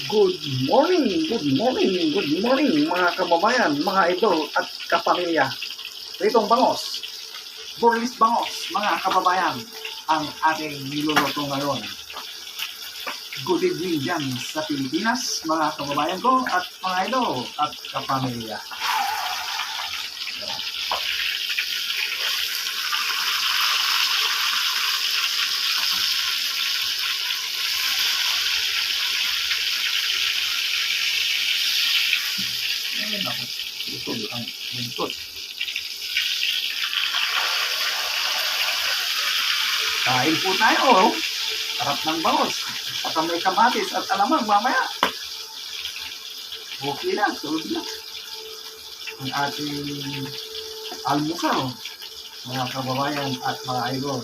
Good morning mga kababayan, mga idol at kapamilya. Ritong bangos, Burlis bangos, mga kababayan, ang ating niluluto ngayon. Good evening dyan sa Pilipinas, mga kababayan ko at mga idol at kapamilya. Ayun ako, ito ang buntot. Kain po tayo, oh. Sarap ng bangos. At may kamatis at alamang mamaya. Okay na, sunod na. Ang ating almusal, mga kababayan at mga idol.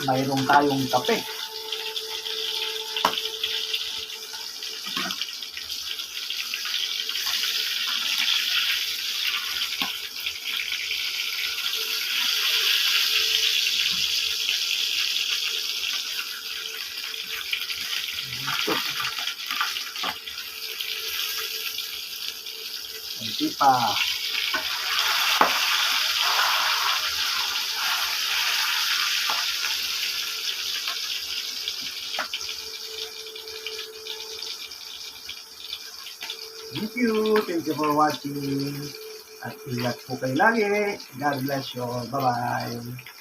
Mayroon tayong kape. Hindi pa. Thank you for watching. At ingat po kayo lagi. God bless you. Bye-bye.